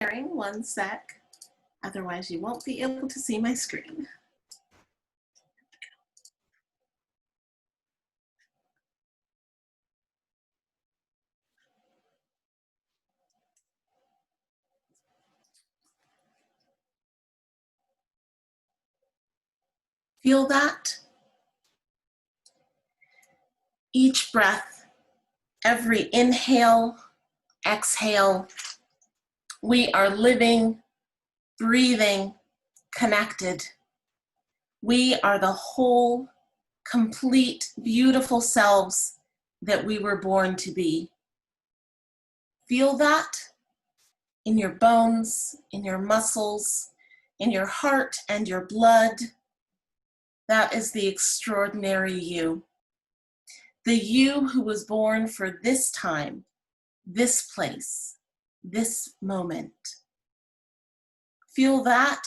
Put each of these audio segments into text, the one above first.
sharing 1 sec. Otherwise, you won't be able to see my screen. Feel that? Each breath, every inhale, exhale, we are living, breathing, connected. We are the whole, complete, beautiful selves that we were born to be. Feel that in your bones, in your muscles, in your heart and your blood. That is the extraordinary you. The you who was born for this time, this place, this moment. Feel that,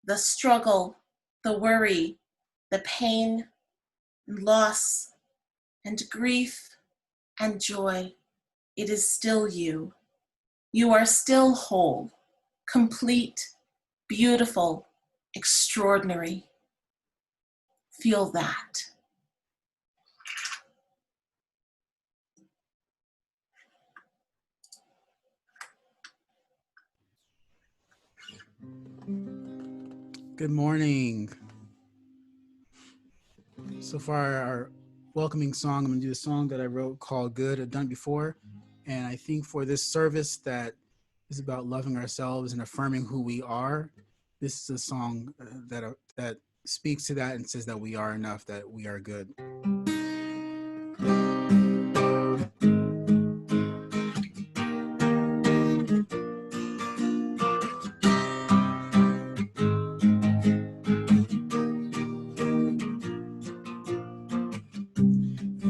the struggle, the worry, the pain, and loss, and grief, and joy. It is still you. You are still whole, complete, beautiful, extraordinary. Feel that. Good morning. So far, our welcoming song, I'm going to do a song that I wrote called Good, I've done it before. And I think for this service that is about loving ourselves and affirming who we are, this is a song that speaks to that and says that we are enough, that we are good.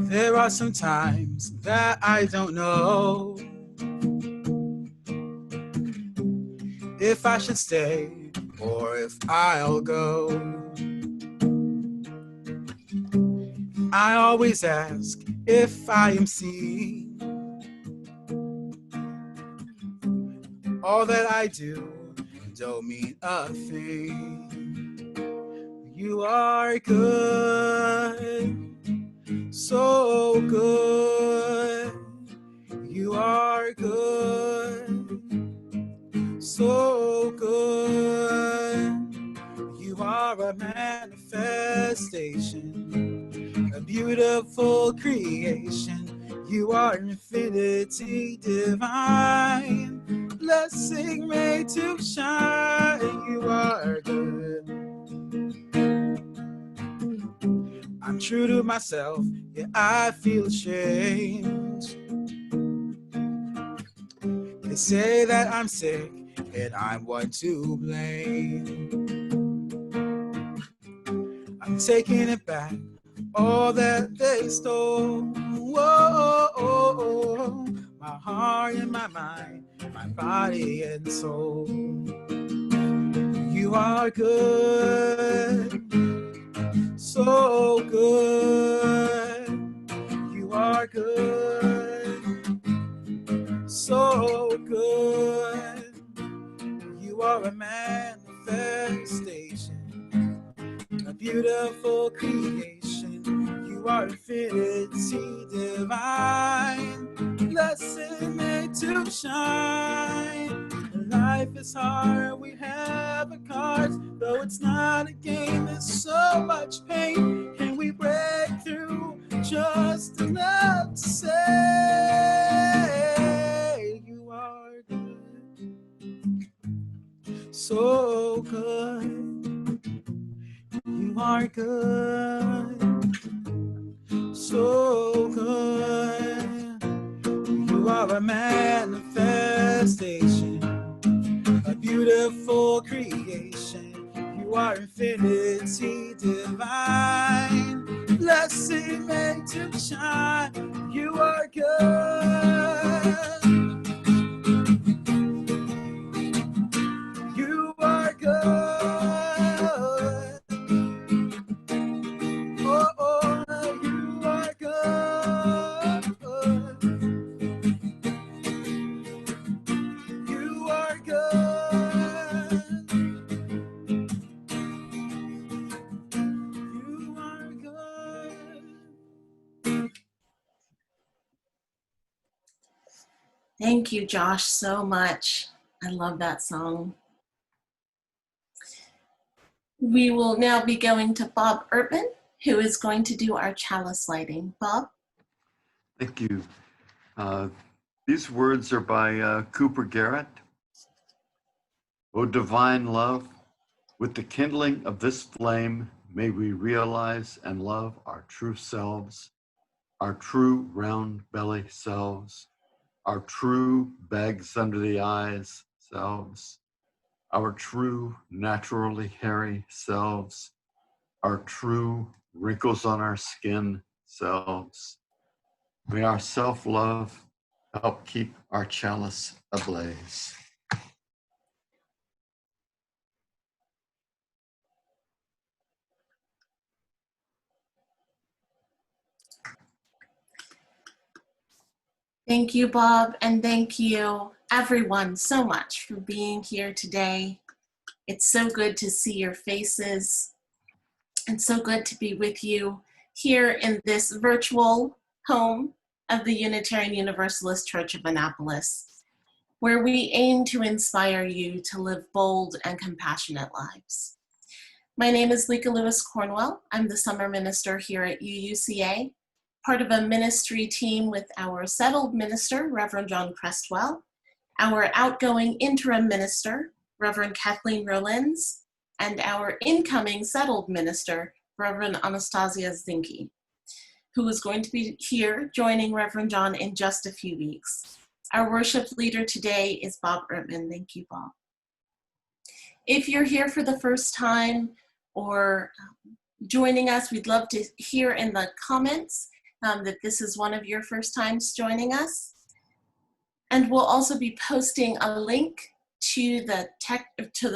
There are some times that I don't know if I should stay or if I'll go. I always ask if I am seen. All that I do don't mean a thing. You are good, so good. You are good, so good. You are a manifestation, a beautiful creation. You are infinity divine, blessing made to shine. You are good. I'm true to myself, yet I feel ashamed. They say that I'm sick, and I'm one to blame. I'm taking it back, all that they stole. Whoa, my heart and my mind, my body and soul. You are good, so good. You are good, so good. You are a manifestation, a beautiful creation. You are infinity divine, blessing made to shine. Life is hard, we have the cards, though it's not a game, there's so much pain. Can we break through just enough to say you are good, so good. You are good, so good. You are a manifestation, a beautiful creation. You are infinity divine, blessing made to shine. You are good. You are good. Oh, you are good. You are good. good. You are good. Thank you, Josh, so much. I love that song. We will now be going to Bob Ertman, who is going to do our chalice lighting. Bob? Thank you. These words are by Cooper Garrett. O divine love, with the kindling of this flame, may we realize and love our true selves, our true round belly selves, our true bags under the eyes selves, our true naturally hairy selves, our true wrinkles on our skin selves. May our self-love help keep our chalice ablaze. Thank you, Bob, and thank you, everyone, so much for being here today. It's so good to see your faces, and so good to be with you here in this virtual home of the Unitarian Universalist Church of Annapolis, where we aim to inspire you to live bold and compassionate lives. My name is Leika Lewis-Cornwell. I'm the summer minister here at UUCA, part of a ministry team with our settled minister, Reverend John Crestwell, our outgoing interim minister, Reverend Kathleen Rollins, and our incoming settled minister, Reverend Anastasia Zinke, who is going to be here joining Reverend John in just a few weeks. Our worship leader today is Bob Ertman. Thank you, Bob. If you're here for the first time or joining us, we'd love to hear in the comments that this is one of your first times joining us. And we'll also be posting a link to the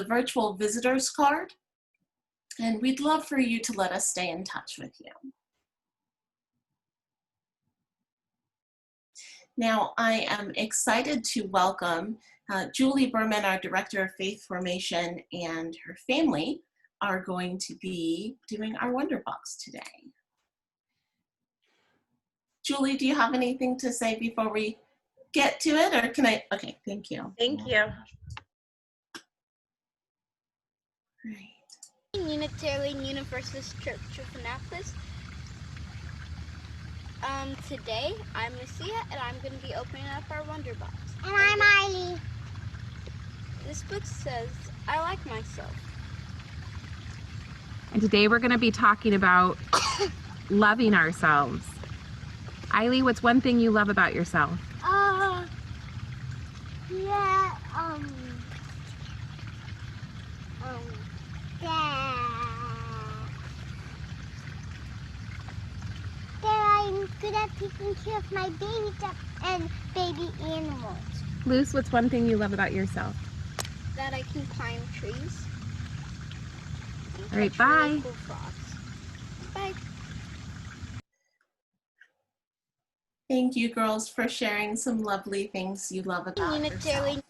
virtual visitors card. And we'd love for you to let us stay in touch with you. Now, I am excited to welcome Julie Berman, our Director of Faith Formation, and her family are going to be doing our Wonder Box today. Julie, do you have anything to say before we get to it, or can I? Okay, thank you. Thank you. Right. Unitarian Universalist Church of Annapolis. Today I'm Lucia and I'm going to be opening up our Wonder Box. And I'm Eileen. This book says, I like myself. And today we're going to be talking about loving ourselves. Eileen, what's one thing you love about yourself? Yeah, that I'm good at taking care of my baby stuff and baby animals. Luce, what's one thing you love about yourself? That I can climb trees. All right, catch bye. really cool frogs. Bye. Thank you, girls, for sharing some lovely things you love about yourself.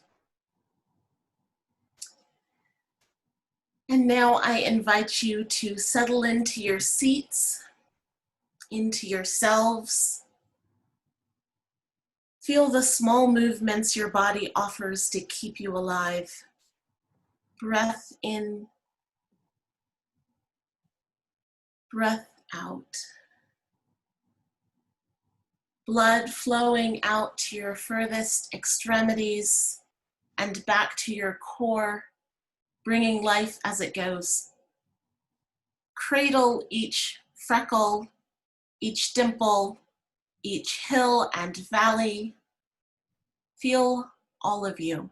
And now I invite you to settle into your seats, into yourselves. Feel the small movements your body offers to keep you alive. Breath in, breath out. Blood flowing out to your furthest extremities and back to your core, bringing life as it goes. Cradle each freckle, each dimple, each hill and valley. Feel all of you,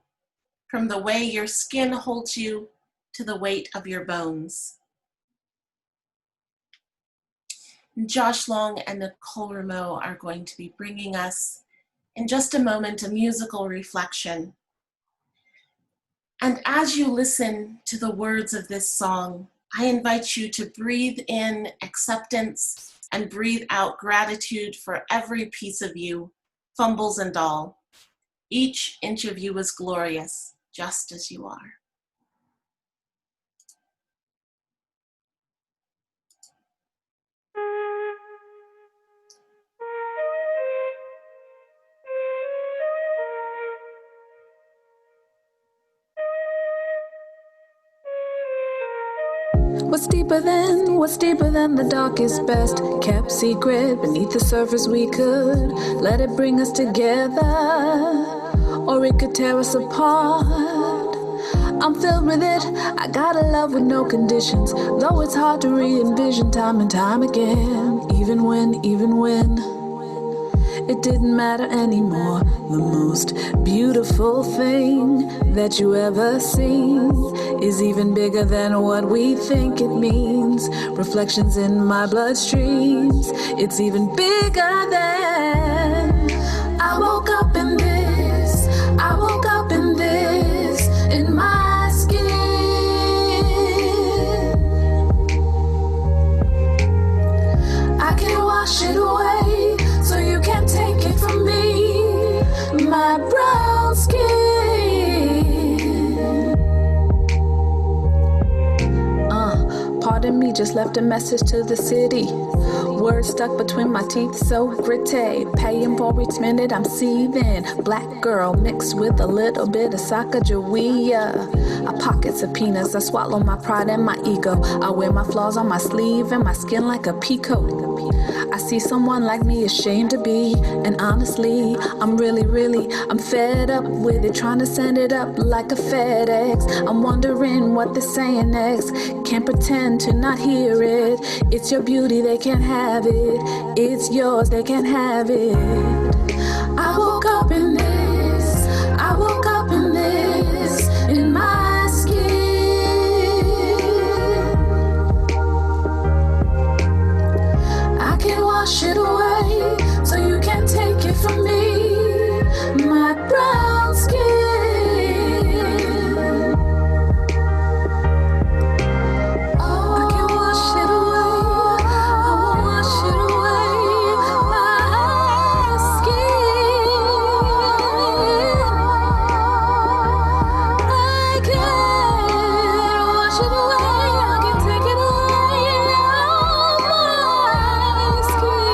from the way your skin holds you to the weight of your bones. Josh Long and Nicole Rameau are going to be bringing us, in just a moment, a musical reflection. And as you listen to the words of this song, I invite you to breathe in acceptance and breathe out gratitude for every piece of you, fumbles and all. Each inch of you is glorious, just as you are. What's deeper than the darkest, best kept secret? Beneath the surface we could let it bring us together, or it could tear us apart. I'm filled with it, I got a love with no conditions, though it's hard to re-envision time and time again. Even when it didn't matter anymore. The most beautiful thing that you ever seen is even bigger than what we think it means. Reflections in my bloodstreams, it's even bigger than. I woke up in this, I woke up in this, in my skin. I can wash it away, so you can't take it from me. My brown skin. Part of me just left a message to the city. Words stuck between my teeth, so gritty. Paying for each minute I'm seething. Black girl mixed with a little bit of Sacagawea. I pocket subpoenas, I swallow my pride and my ego. I wear my flaws on my sleeve and my skin like a peacoat. I see someone like me ashamed to be, and honestly, I'm I'm fed up with it, trying to send it up like a FedEx. I'm wondering what they're saying next. Can't pretend to not hear it. It's your beauty, they can't have it. It's yours, they can't have it. I woke up in this, I woke up in this, in my skin. I can wash it away, so you can't take it from me. My brown skin. I can wash it away, I will wash it away. My skin. I can wash it away, I can take it away. My skin.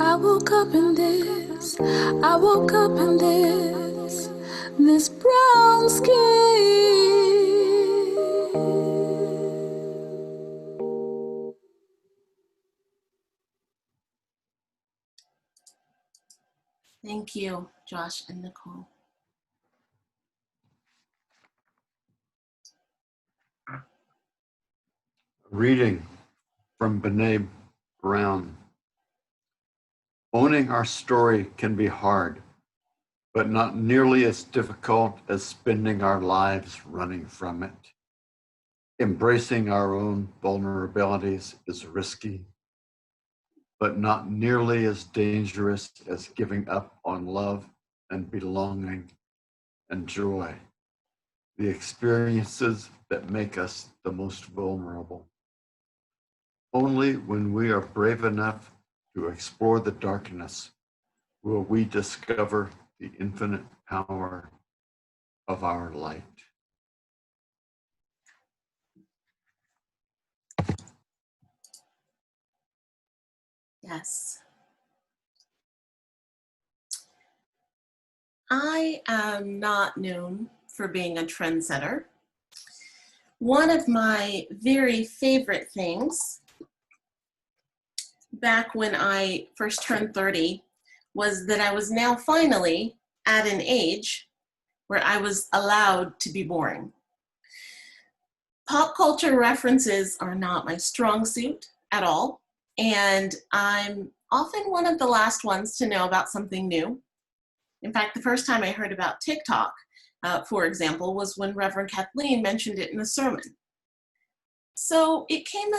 I woke up in this, I woke up in this brown skin. Thank you, Josh and Nicole. Reading from Brene Brown. Owning our story can be hard, but not nearly as difficult as spending our lives running from it. Embracing our own vulnerabilities is risky, but not nearly as dangerous as giving up on love and belonging and joy, the experiences that make us the most vulnerable. Only when we are brave enough to explore the darkness will we discover the infinite power of our light. Yes. I am not known for being a trendsetter. One of my very favorite things back when I first turned 30 was that I was now finally at an age where I was allowed to be boring. Pop culture references are not my strong suit at all, and I'm often one of the last ones to know about something new. In fact, the first time I heard about TikTok, for example, was when Reverend Kathleen mentioned it in a sermon. So it came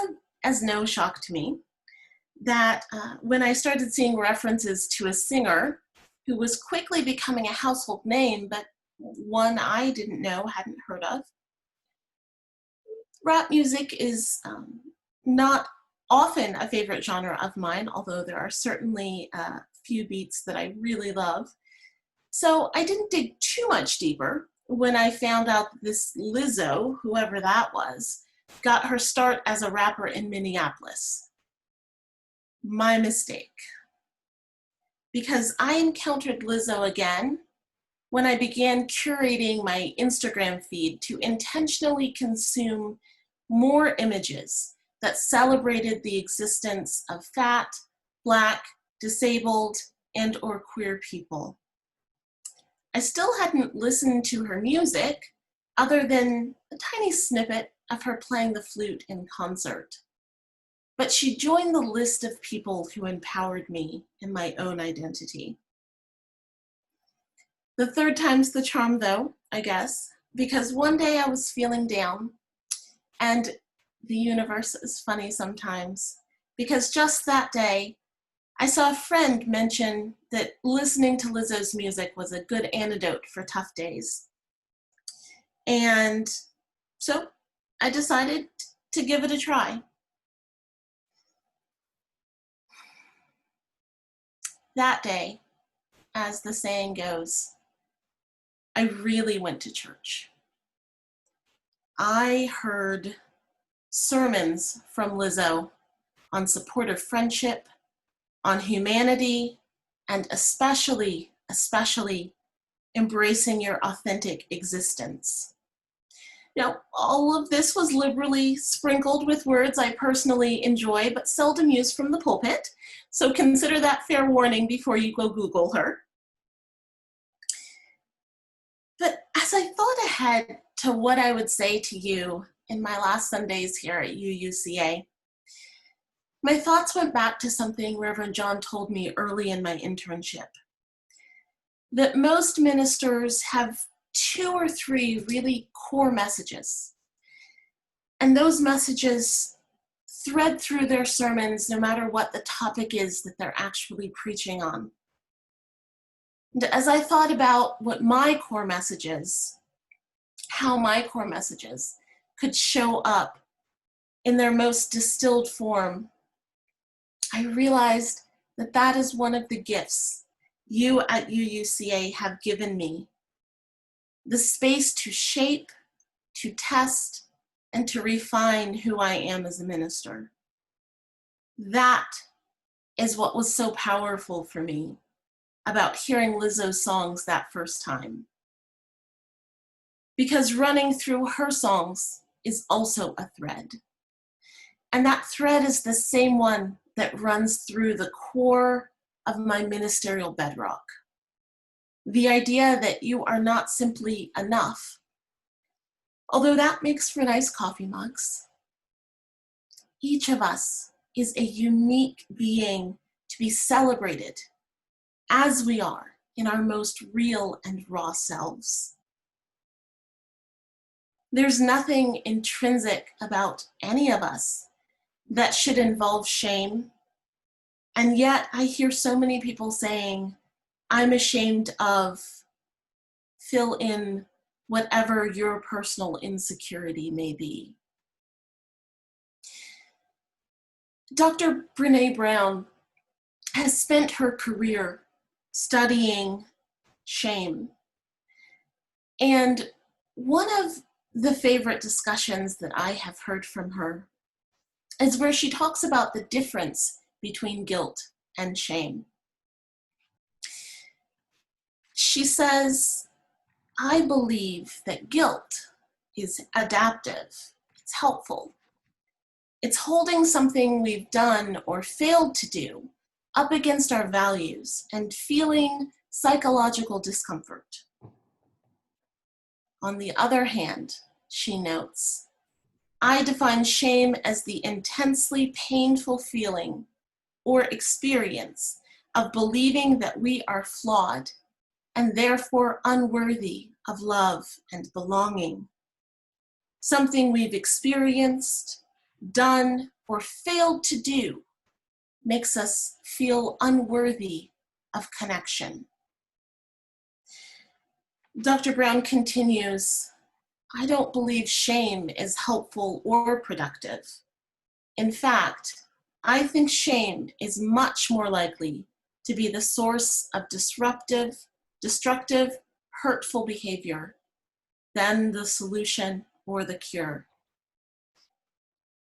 as no shock to me that when I started seeing references to a singer who was quickly becoming a household name, but one I didn't know, hadn't heard of. Rap music is not often a favorite genre of mine, although there are certainly a few beats that I really love. So I didn't dig too much deeper when I found out that this Lizzo, whoever that was, got her start as a rapper in Minneapolis. My mistake. Because I encountered Lizzo again when I began curating my Instagram feed to intentionally consume more images that celebrated the existence of fat, Black, disabled, and or queer people. I still hadn't listened to her music other than a tiny snippet of her playing the flute in concert. But she joined the list of people who empowered me in my own identity. The third time's the charm though, I guess, because one day I was feeling down, and the universe is funny sometimes, because just that day, I saw a friend mention that listening to Lizzo's music was a good antidote for tough days. And so I decided to give it a try. That day, as the saying goes, I really went to church. I heard sermons from Lizzo on supportive friendship, on humanity, and especially embracing your authentic existence. Now, all of this was liberally sprinkled with words I personally enjoy but seldom use from the pulpit, so consider that fair warning before you go Google her. But as I thought ahead to what I would say to you in my last Sundays here at UUCA, my thoughts went back to something Reverend John told me early in my internship, that most ministers have 2 or 3 really core messages. And those messages thread through their sermons no matter what the topic is that they're actually preaching on. And as I thought about what my core messages, how my core messages could show up in their most distilled form, I realized that that is one of the gifts you at UUCA have given me. The space to shape, to test, and to refine who I am as a minister. That is what was so powerful for me about hearing Lizzo's songs that first time. Because running through her songs is also a thread. And that thread is the same one that runs through the core of my ministerial bedrock. The idea that you are not simply enough, although that makes for nice coffee mugs. Each of us is a unique being to be celebrated as we are in our most real and raw selves. There's nothing intrinsic about any of us that should involve shame. And yet I hear so many people saying, I'm ashamed of, fill in whatever your personal insecurity may be. Dr. Brene Brown has spent her career studying shame. And one of the favorite discussions that I have heard from her is where she talks about the difference between guilt and shame. She says, I believe that guilt is adaptive, it's helpful. It's holding something we've done or failed to do up against our values and feeling psychological discomfort. On the other hand, she notes, I define shame as the intensely painful feeling or experience of believing that we are flawed and therefore unworthy of love and belonging. Something we've experienced, done, or failed to do makes us feel unworthy of connection. Dr. Brown continues, I don't believe shame is helpful or productive. In fact, I think shame is much more likely to be the source of destructive, hurtful behavior than the solution or the cure.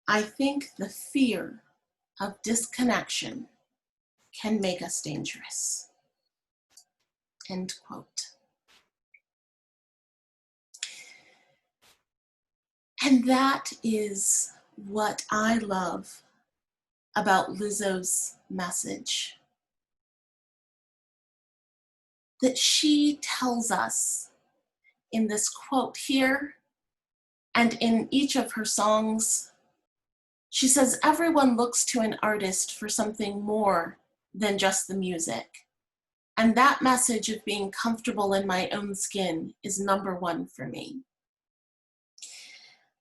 I think the fear of disconnection can make us dangerous. End quote. And that is what I love about Lizzo's message. That she tells us in this quote here and in each of her songs, she says, everyone looks to an artist for something more than just the music. And that message of being comfortable in my own skin is number one for me.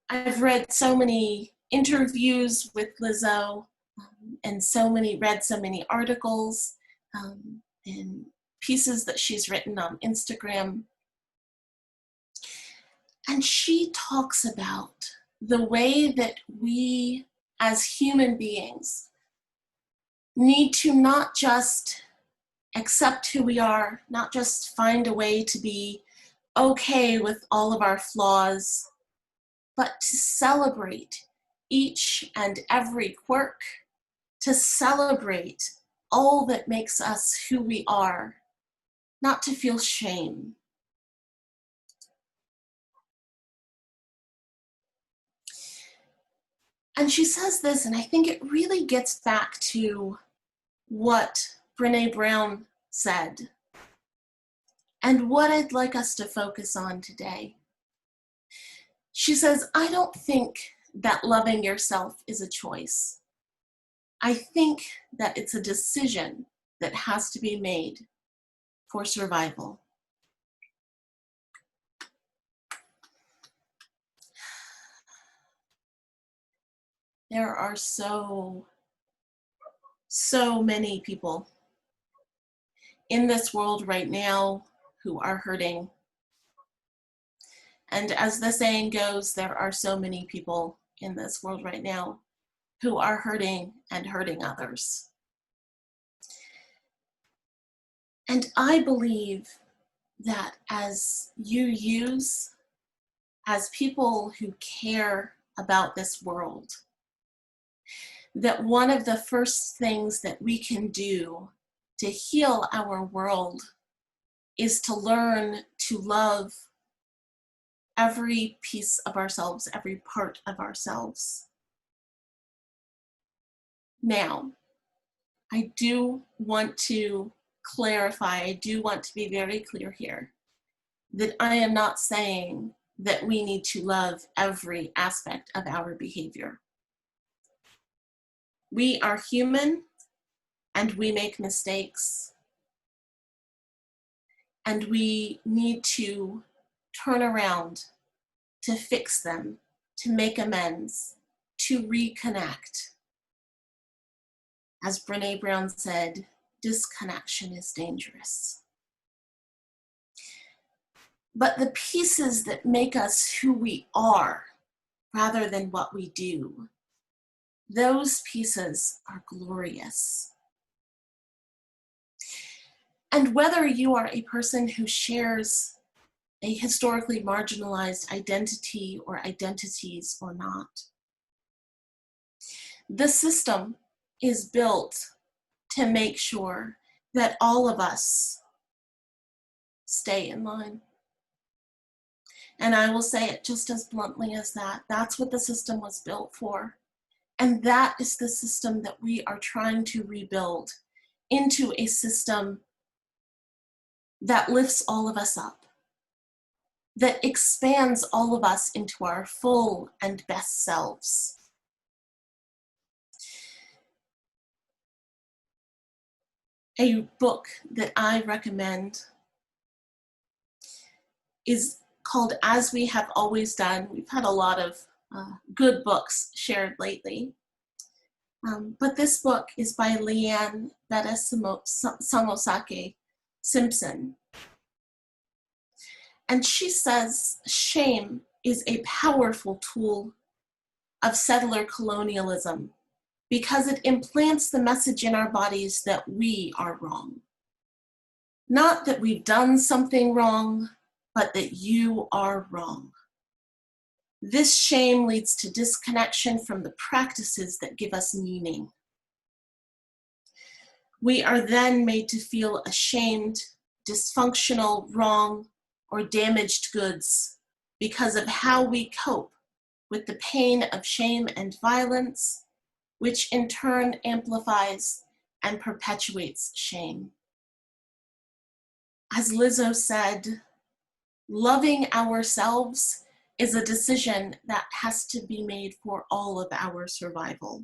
I've read so many interviews with Lizzo and read so many articles and pieces that she's written on Instagram. And she talks about the way that we as human beings need to not just accept who we are, not just find a way to be okay with all of our flaws, but to celebrate each and every quirk, to celebrate all that makes us who we are, not to feel shame. And she says this, and I think it really gets back to what Brené Brown said and what I'd like us to focus on today. She says, I don't think that loving yourself is a choice. I think that it's a decision that has to be made for survival. There are so many people in this world right now who are hurting. And as the saying goes, there are so many people in this world right now who are hurting and hurting others. And I believe that as people who care about this world, that one of the first things that we can do to heal our world is to learn to love every piece of ourselves, every part of ourselves. Now, I do want to clarify, I do want to be very clear here, that I am not saying that we need to love every aspect of our behavior. We are human and we make mistakes. And we need to turn around to fix them, to make amends, to reconnect. As Brené Brown said, disconnection is dangerous. But the pieces that make us who we are, rather than what we do, those pieces are glorious. And whether you are a person who shares a historically marginalized identity or identities or not, the system is built to make sure that all of us stay in line. And I will say it just as bluntly as that. That's what the system was built for. And that is the system that we are trying to rebuild into a system that lifts all of us up, that expands all of us into our full and best selves. A book that I recommend is called As We Have Always Done. We've had a lot of good books shared lately. But this book is by Leanne Betta Samosake Simpson. And she says shame is a powerful tool of settler colonialism because it implants the message in our bodies that we are wrong. Not that we've done something wrong, but that you are wrong. This shame leads to disconnection from the practices that give us meaning. We are then made to feel ashamed, dysfunctional, wrong, or damaged goods because of how we cope with the pain of shame and violence, which in turn amplifies and perpetuates shame. As Lizzo said, loving ourselves is a decision that has to be made for all of our survival.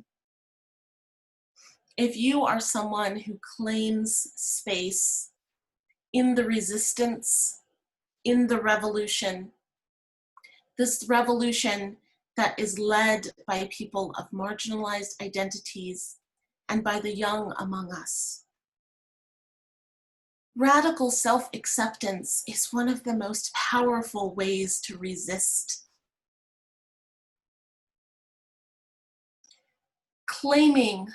If you are someone who claims space in the resistance, in the revolution, this revolution that is led by people of marginalized identities and by the young among us. Radical self-acceptance is one of the most powerful ways to resist. Claiming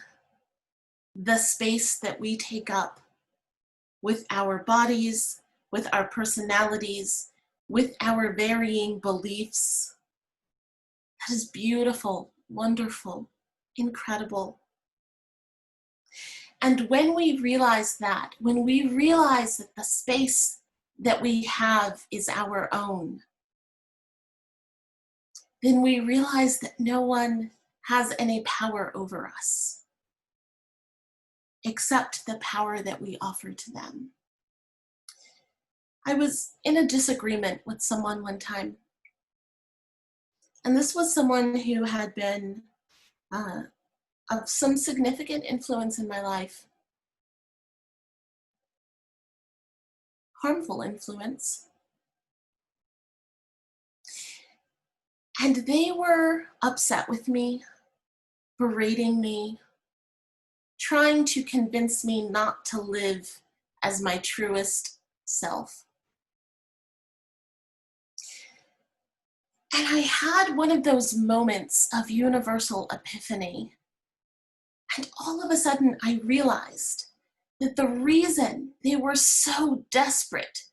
the space that we take up with our bodies, with our personalities, with our varying beliefs. That is beautiful, wonderful, incredible. And when we realize that, when we realize that the space that we have is our own, then we realize that no one has any power over us except the power that we offer to them. I was in a disagreement with someone one time, and this was someone who had been of some significant influence in my life, harmful influence. And they were upset with me, berating me, trying to convince me not to live as my truest self. And I had one of those moments of universal epiphany. And all of a sudden I realized that the reason they were so desperate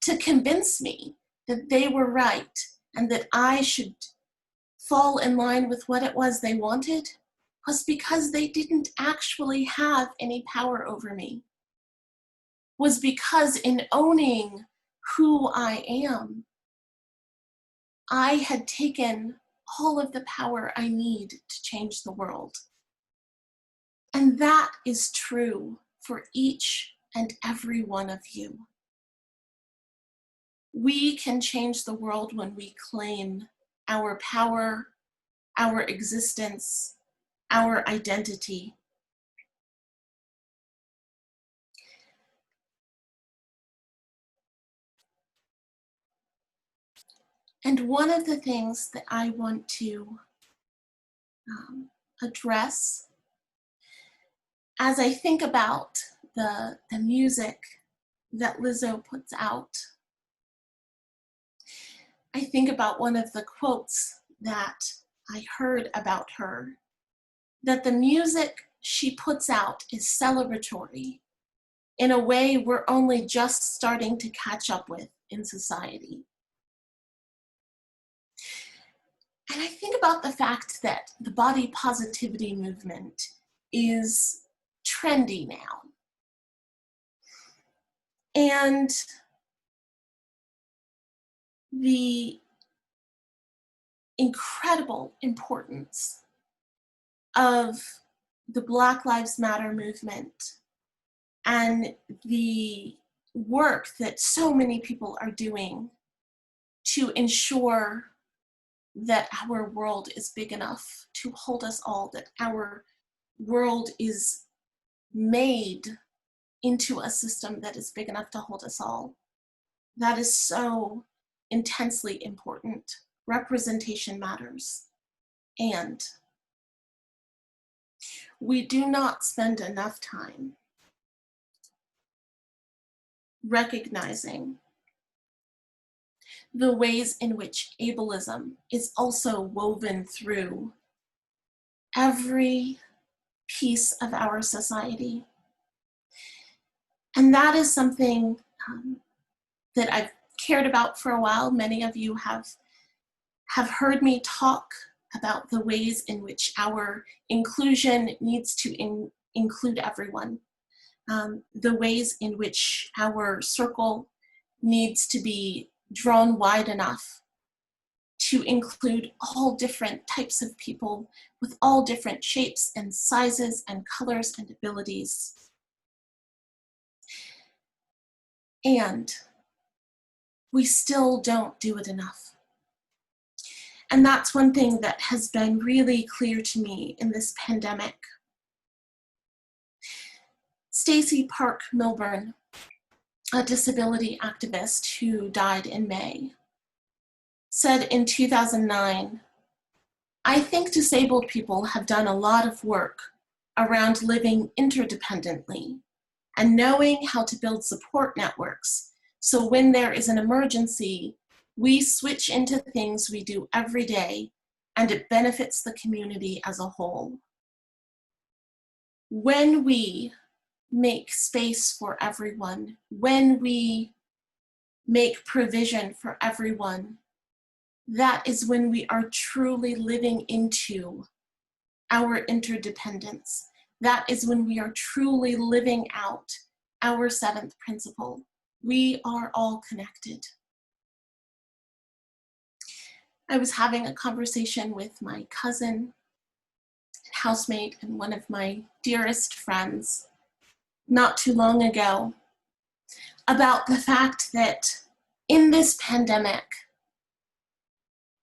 to convince me that they were right and that I should fall in line with what it was they wanted was because they didn't actually have any power over me. Was because in owning who I am, I had taken all of the power I need to change the world. And that is true for each and every one of you. We can change the world when we claim our power, our existence, our identity. And one of the things that I want to address as I think about the music that Lizzo puts out, I think about one of the quotes that I heard about her, that the music she puts out is celebratory in a way we're only just starting to catch up with in society. And I think about the fact that the body positivity movement is trendy now. And the incredible importance of the Black Lives Matter movement and the work that so many people are doing to ensure that our world is big enough to hold us all, that our world is made into a system that is big enough to hold us all. That is so intensely important. Representation matters. And we do not spend enough time recognizing the ways in which ableism is also woven through every piece of our society. And that is something that I've cared about for a while. Many of you have heard me talk about the ways in which our inclusion needs to include everyone, the ways in which our circle needs to be drawn wide enough to include all different types of people with all different shapes and sizes and colors and abilities. And we still don't do it enough. And that's one thing that has been really clear to me in this pandemic. Stacey Park Milburn, a disability activist who died in May, said in 2009, "I think disabled people have done a lot of work around living interdependently and knowing how to build support networks. So when there is an emergency, we switch into things we do every day and it benefits the community as a whole." When we make space for everyone, when we make provision for everyone, that is when we are truly living into our interdependence. That is when we are truly living out our seventh principle. We are all connected. I was having a conversation with my cousin, housemate, and one of my dearest friends not too long ago about the fact that in this pandemic,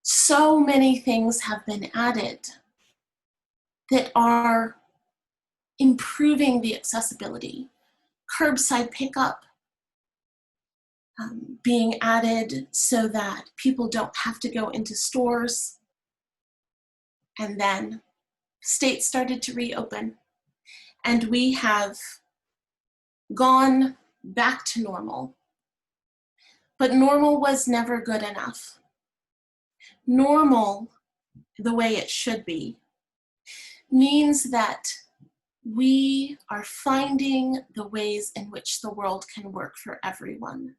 so many things have been added that are improving the accessibility. Curbside pickup being added so that people don't have to go into stores. And then states started to reopen, and we have gone back to normal. But normal was never good enough. Normal, the way it should be, means that we are finding the ways in which the world can work for everyone.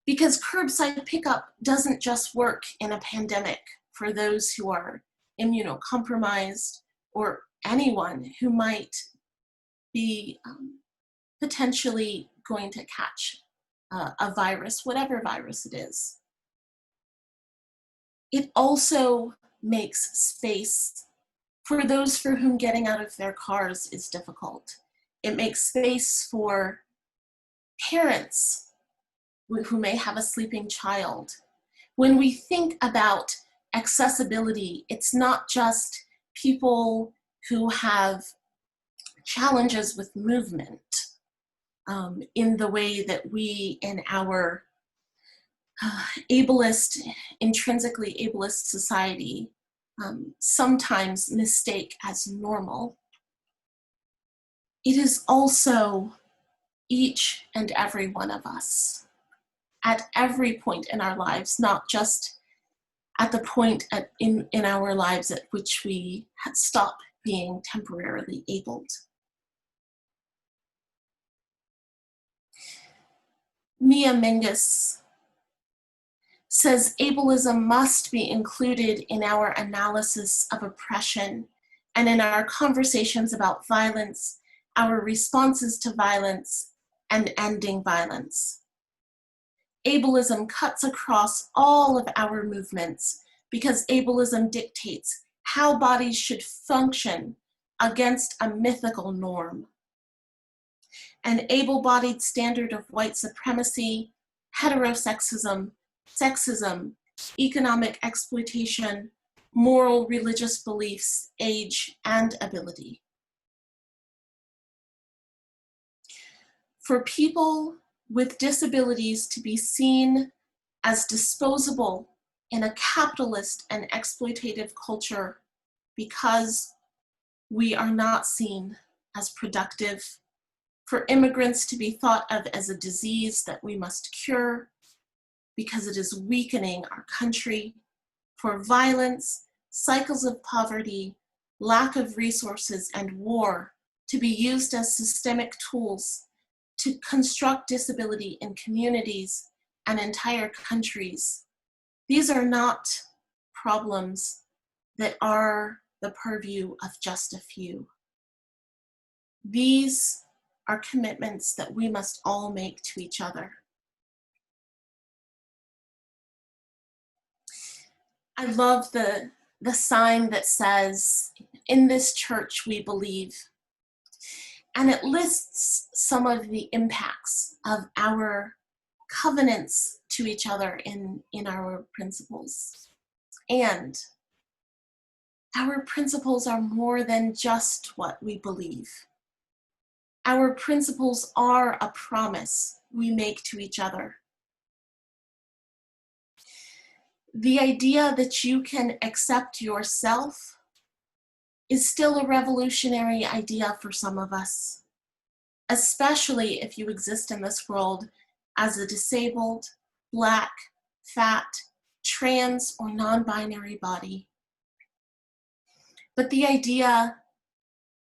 Because curbside pickup doesn't just work in a pandemic for those who are immunocompromised or anyone who might be potentially going to catch a virus, whatever virus it is. It also makes space for those for whom getting out of their cars is difficult. It makes space for parents who may have a sleeping child. When we think about accessibility, it's not just people who have challenges with movement in the way that we in our intrinsically ableist society sometimes mistake as normal. It is also each and every one of us at every point in our lives, not just at the point in our lives at which we stop being temporarily abled. Mia Mingus says ableism must be included in our analysis of oppression and in our conversations about violence, our responses to violence, and ending violence. Ableism cuts across all of our movements because ableism dictates how bodies should function against a mythical norm. An able-bodied standard of white supremacy, heterosexism, sexism, economic exploitation, moral religious beliefs, age, and ability. For people with disabilities to be seen as disposable in a capitalist and exploitative culture because we are not seen as productive, for immigrants to be thought of as a disease that we must cure because it is weakening our country, for violence, cycles of poverty, lack of resources, and war to be used as systemic tools to construct disability in communities and entire countries. These are not problems that are the purview of just a few. These are commitments that we must all make to each other. I love the sign that says, "In this church we believe." And it lists some of the impacts of our covenants to each other in our principles. And our principles are more than just what we believe. Our principles are a promise we make to each other. The idea that you can accept yourself is still a revolutionary idea for some of us, especially if you exist in this world as a disabled, Black, fat, trans, or non-binary body. But the idea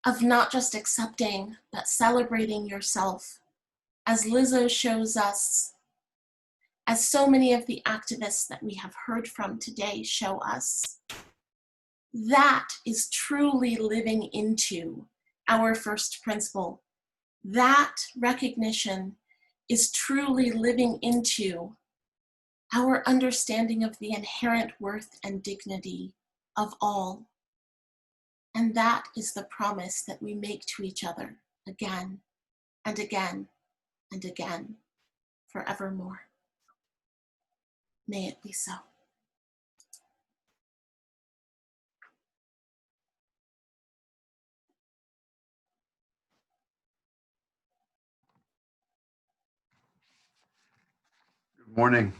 of not just accepting, but celebrating yourself, as Lizzo shows us, as so many of the activists that we have heard from today show us, that is truly living into our first principle. That recognition is truly living into our understanding of the inherent worth and dignity of all. And that is the promise that we make to each other again and again and again, forevermore. May it be so. Good morning.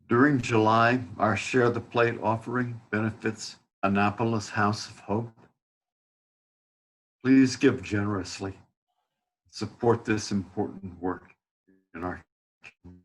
During July, our Share the Plate offering benefits Annapolis House of Hope. Please give generously. Support this important work in our community.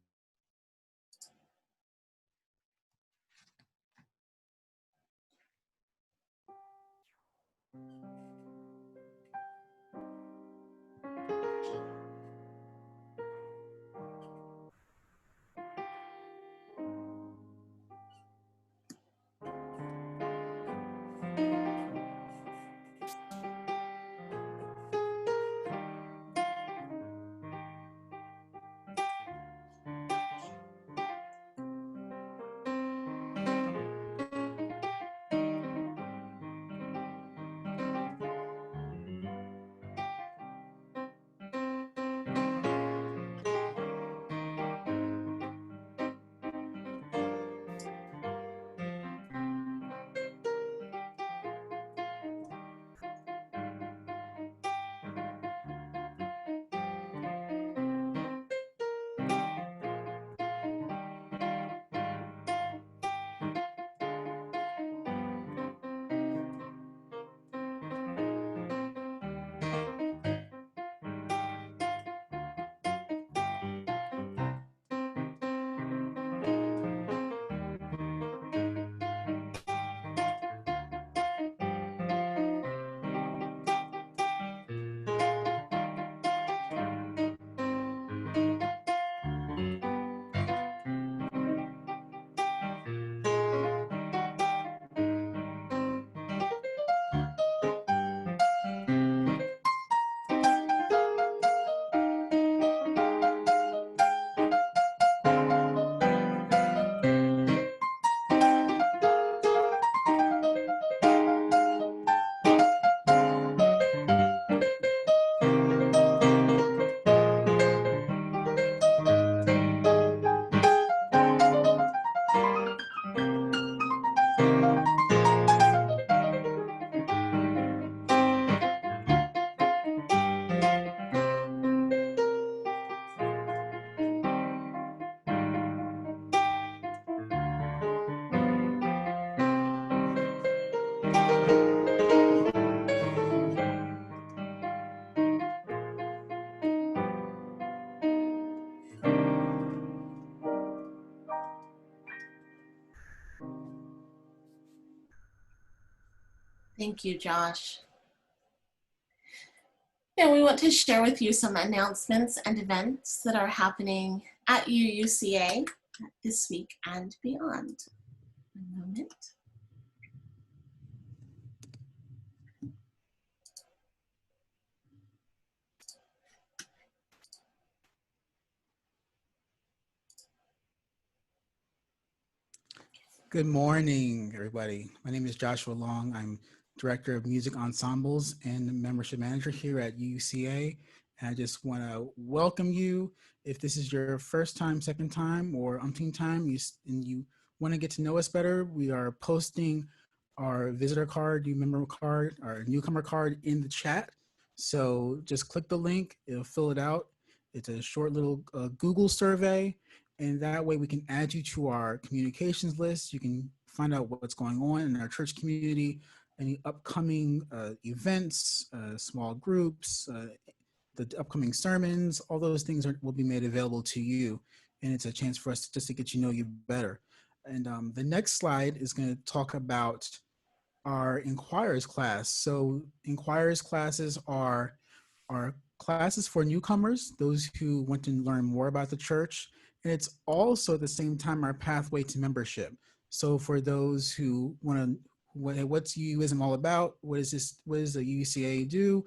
Thank you, Josh. Now we want to share with you some announcements and events that are happening at UUCA this week and beyond. One moment. Good morning, everybody. My name is Joshua Long. I'm Director of Music Ensembles and Membership Manager here at UCA. And I just want to welcome you. If this is your first time, second time, or umpteenth time, and you want to get to know us better, we are posting our visitor card, new member card, our newcomer card in the chat. So just click the link, it'll fill it out. It's a short little Google survey. And that way we can add you to our communications list. You can find out what's going on in our church community, any upcoming events, small groups, the upcoming sermons, all those things will be made available to you. And it's a chance for us just to get to know you better. And the next slide is going to talk about our Inquirers class. So Inquirers classes are classes for newcomers, those who want to learn more about the church. And it's also at the same time our pathway to membership. So for those who want to, what's UUism all about? What does the UCA do?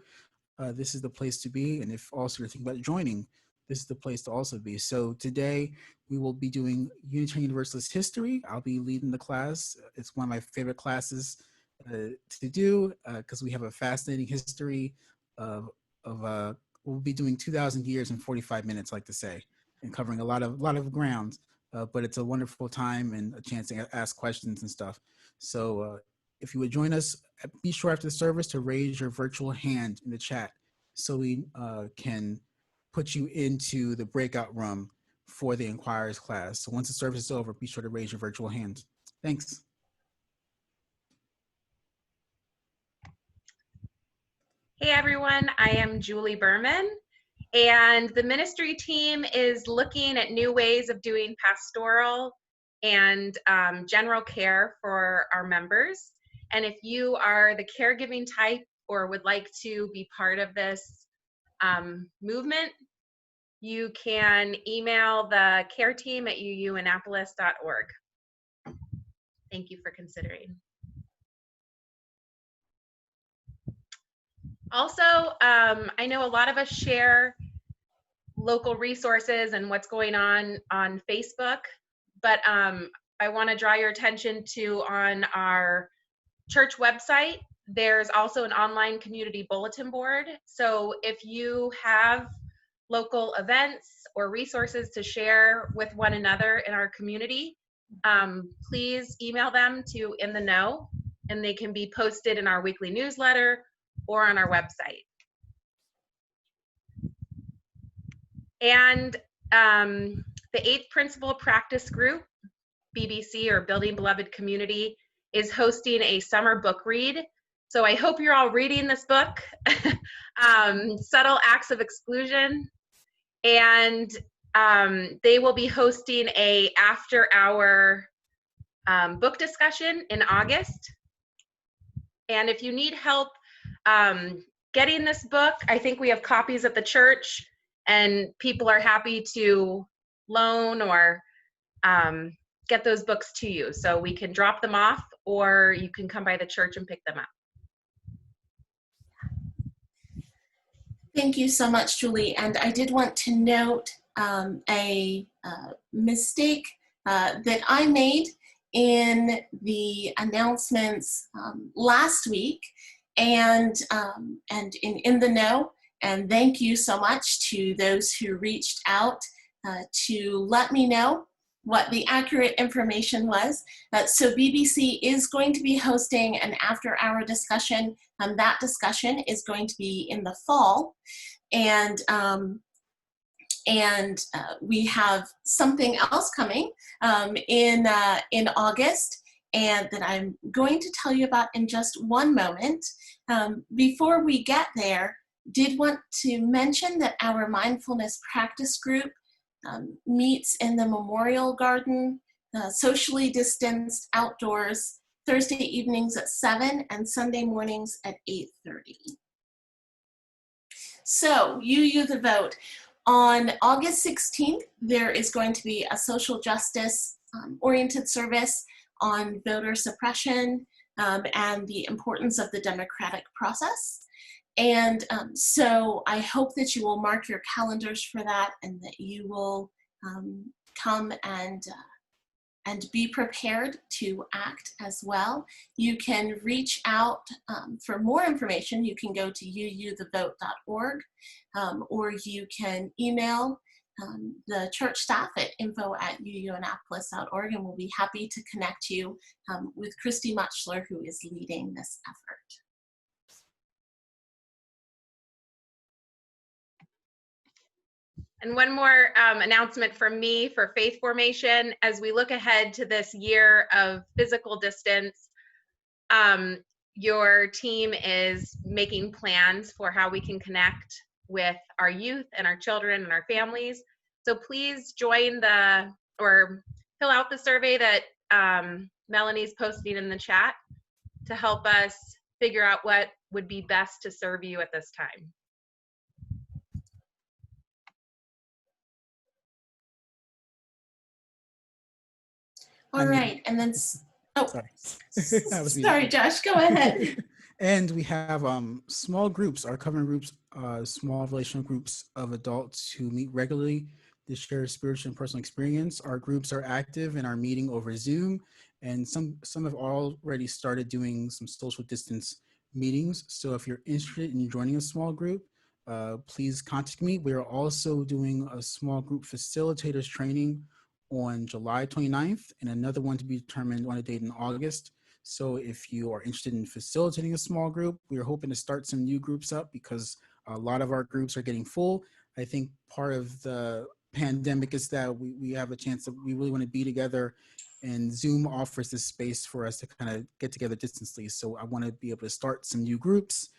This is the place to be. And if also you're thinking about joining, this is the place to also be. So today we will be doing Unitarian Universalist history. I'll be leading the class. It's one of my favorite classes to do because we have a fascinating history of we'll be doing 2,000 years in 45 minutes, like to say, and covering a lot of ground. But it's a wonderful time and a chance to ask questions and stuff. So if you would join us, be sure after the service to raise your virtual hand in the chat so we can put you into the breakout room for the Inquirers class. So once the service is over, be sure to raise your virtual hand. Thanks. Hey everyone, I am Julie Berman, and the ministry team is looking at new ways of doing pastoral and general care for our members. And if you are the caregiving type or would like to be part of this movement, you can email the care team at uuannapolis.org. Thank you for considering. Also, I know a lot of us share local resources and what's going on Facebook, but I want to draw your attention to on our church website, there's also an online community bulletin board. So if you have local events or resources to share with one another in our community, please email them to In the Know, and they can be posted in our weekly newsletter or on our website. And the 8th Principle Practice Group, BBC, or Building Beloved Community, is hosting a summer book read. So I hope you're all reading this book, Subtle Acts of Exclusion. And they will be hosting a after-hour book discussion in August. And if you need help getting this book, I think we have copies at the church, and people are happy to loan or get those books to you. So we can drop them off, or you can come by the church and pick them up. Thank you so much, Julie. And I did want to note a mistake that I made in the announcements last week, and in the know. And thank you so much to those who reached out to let me know what the accurate information was. So BBC is going to be hosting an after-hour discussion. That discussion is going to be in the fall. And we have something else coming in August, and that I'm going to tell you about in just one moment. Before we get there, did want to mention that our mindfulness practice group meets in the Memorial Garden, socially distanced, outdoors, Thursday evenings at 7, and Sunday mornings at 8:30. So, you the vote. On August 16th, there is going to be a social justice oriented service on voter suppression and the importance of the democratic process. And so I hope that you will mark your calendars for that, and that you will come and be prepared to act as well. You can reach out for more information. You can go to uuthevote.org, or you can email the church staff at info@uuannapolis.org, and we'll be happy to connect you with Christy Muchler, who is leading this effort. And one more announcement from me for faith formation. As we look ahead to this year of physical distance, your team is making plans for how we can connect with our youth and our children and our families. So please join or fill out the survey that Melanie's posting in the chat to help us figure out what would be best to serve you at this time. All right, and then, sorry, Josh, go ahead. And we have small groups, our covenant groups, small relational groups of adults who meet regularly to share spiritual and personal experience. Our groups are active and are meeting over Zoom, and some have already started doing some social distance meetings. So if you're interested in joining a small group, please contact me. We are also doing a small group facilitators training on July 29th, and another one to be determined on a date in August. So if you are interested in facilitating a small group, we are hoping to start some new groups up because a lot of our groups are getting full. I think part of the pandemic is that we have a chance that we really want to be together, and Zoom offers this space for us to kind of get together distantly. So I want to be able to start some new groups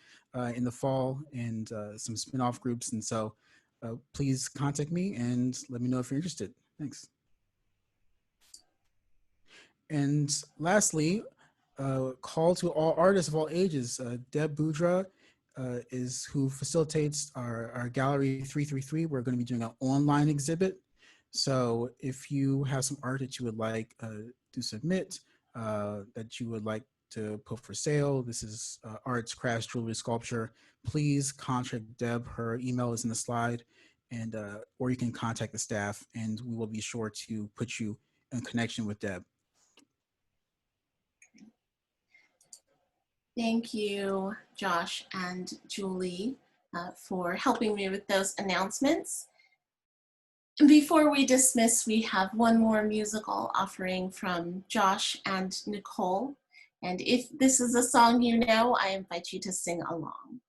in the fall, and some spin-off groups. And so please contact me and let me know if you're interested. Thanks. And lastly, call to all artists of all ages. Deb Boudra is who facilitates our Gallery 333. We're going to be doing an online exhibit. So if you have some art that you would like to submit, that you would like to put for sale, this is arts, crafts, jewelry, sculpture, please contact Deb. Her email is in the slide, and or you can contact the staff, and we will be sure to put you in connection with Deb. Thank you, Josh and Julie, for helping me with those announcements. And before we dismiss, we have one more musical offering from Josh and Nicole. And if this is a song you know, I invite you to sing along.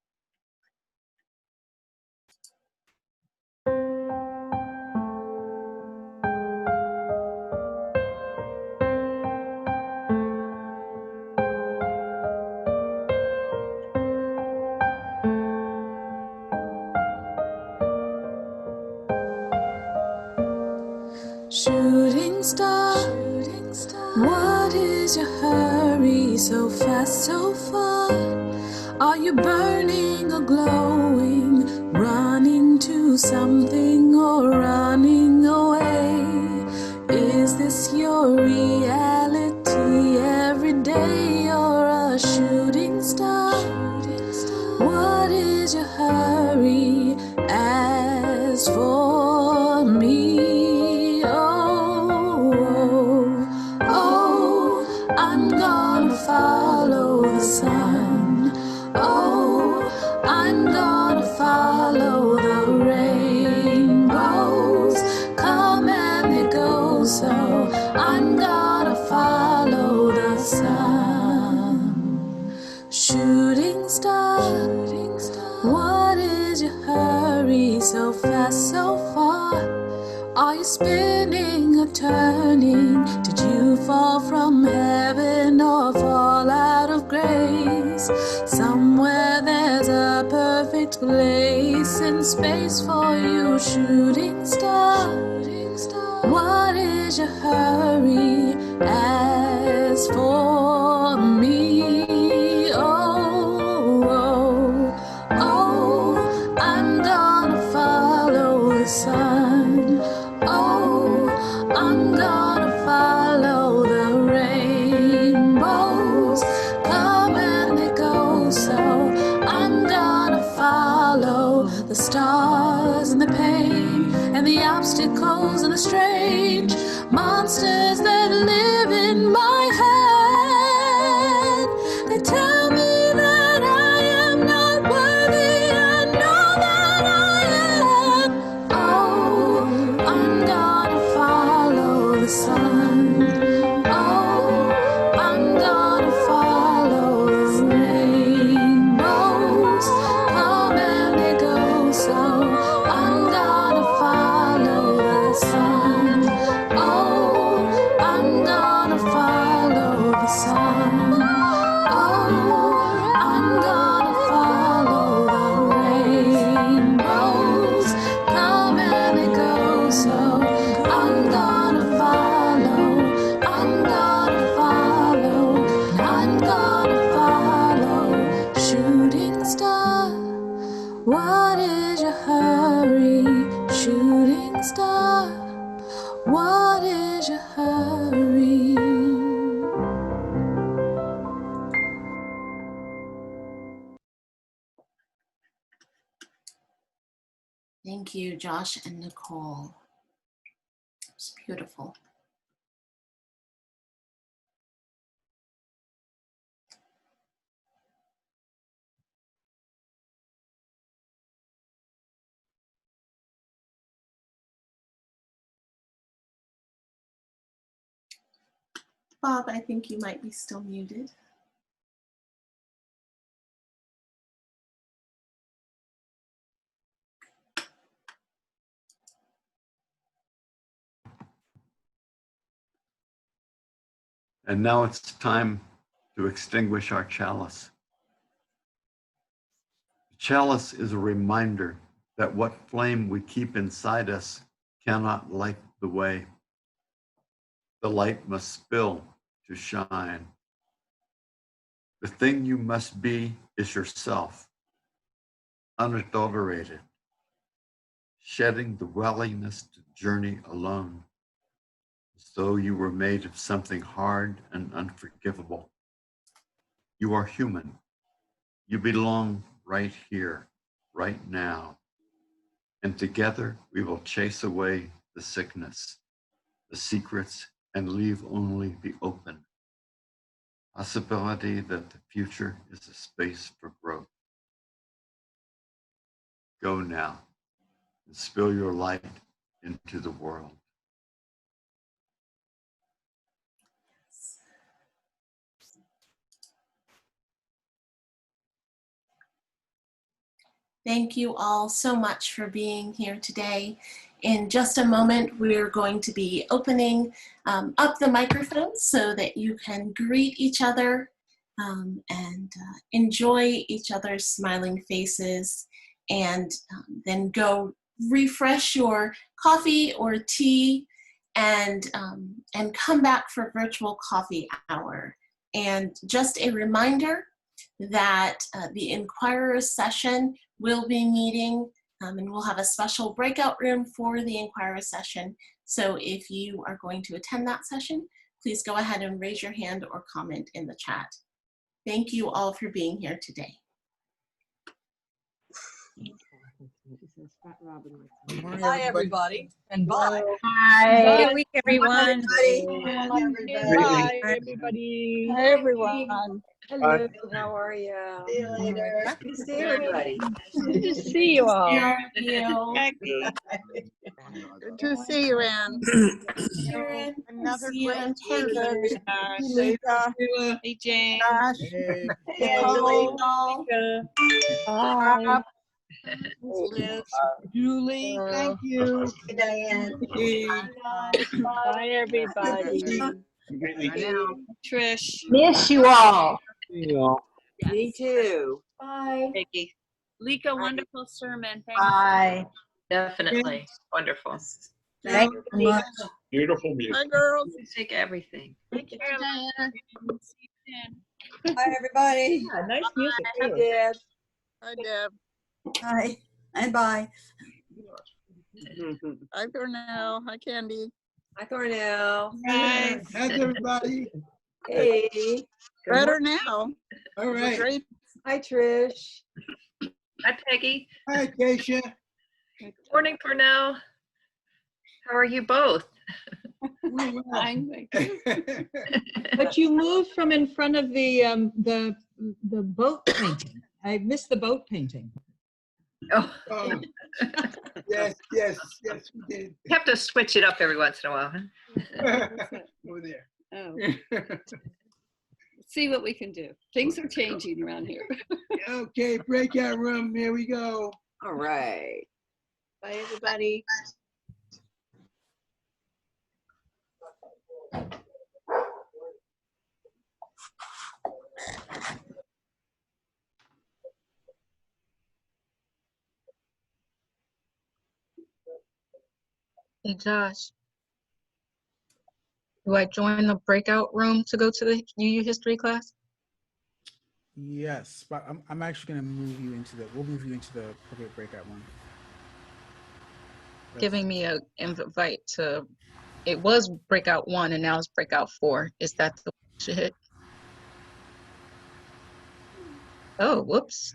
Shooting star, what is your hurry? So fast, so far. Are you burning or glowing? Running to something or running away? Is this your reality every day? You're a shooting star. What is your hurry? As for me, I'm gonna follow the sun. Oh, I'm gonna follow the rainbows. Come and they go, so I'm gonna follow the sun. Shooting star, what is your hurry? So fast, so far. Are you spinning or turning? Did you fall from heaven or fall out of grace? Somewhere there's a perfect place in space for you, shooting star. What is your hurry? As for the strange monsters that live in my head. They tell me that I am not worthy. I know that I am. Oh, I'm gonna follow the sun. Oh, I'm gonna follow the rainbows. Come and they go, so I'm gonna follow the sun. Oh, I'm gonna follow the sun. Oh, I'm gonna follow the rainbows. Come and they go, so I'm gonna follow. I'm gonna follow. I'm gonna follow. Shooting star, what is your hurry? Shooting star, what is your hurry? Thank you, Josh and Nicole. It's beautiful. Bob, I think you might be still muted. And now it's time to extinguish our chalice. The chalice is a reminder that what flame we keep inside us cannot light the way. The light must spill to shine. The thing you must be is yourself, unadulterated, shedding the willingness to journey alone, as though you were made of something hard and unforgivable. You are human. You belong right here, right now. And together we will chase away the sickness, the secrets, and leave only the open possibility that the future is a space for growth. Go now and spill your light into the world. Thank you all so much for being here today. In just a moment, we're going to be opening up the microphones so that you can greet each other and enjoy each other's smiling faces, and then go refresh your coffee or tea and come back for virtual coffee hour. And just a reminder that the Inquirers session will be meeting, and we'll have a special breakout room for the Inquirers session. So if you are going to attend that session, please go ahead and raise your hand or comment in the chat. Thank you all for being here today. Hi, everybody. And bye. Hi. Good week, everyone. Bye, everybody. Hi, everyone. Hello. How are you? See you later. Good to see everybody. Good to see you all. Thank you. Good to see you, Ann. Karen, Another see you great in week. Peggy. Leika, Hey, Jane. Josh, Hey, Nicole, Nicole. Bob, Liz, Julie, thank you. Diane. Bye, everybody. Trish. Miss you all. Me too. Bye. Vicky. Leika, wonderful sermon. Thank Bye. Definitely. Wonderful. Thank you much. Beautiful music. Hi, girls. You take everything. Thank you, Diana. Hi, everybody. Yeah, nice music, Hi, too. Deb. Hi, Deb. Hi. And bye. Hi, Cornell. Hi, Candy. Hi, Cornell. Hi. How's everybody? Hey. Better now. All right. Great. Hi, Trish. Hi, Peggy. Hi, Keisha. Morning, Cornell. How are you both? Fine, thank you. But you moved from in front of the boat painting. I missed the boat painting. Oh, Oh, yes, yes, yes, we did. you have to switch it up every once in a while. Huh? Over there. Oh, see what we can do. Things are changing around here. Okay, breakout room, here we go. All right. Bye, everybody. Hey Josh, do I join the breakout room to go to the UU history class? Yes, but I'm actually gonna move you into we'll move you into the public breakout one. Giving me an invite to, it was breakout 1 and now it's breakout 4. Is that the one I should hit? Oh, whoops.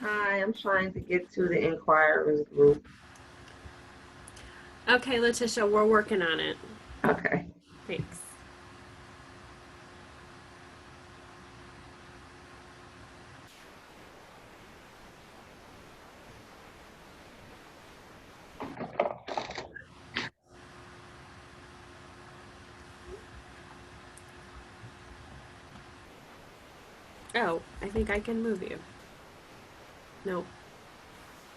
Hi, I'm trying to get to the Inquirers group. Okay, Letitia, we're working on it. Okay. Thanks. Oh, I think I can move you. Nope.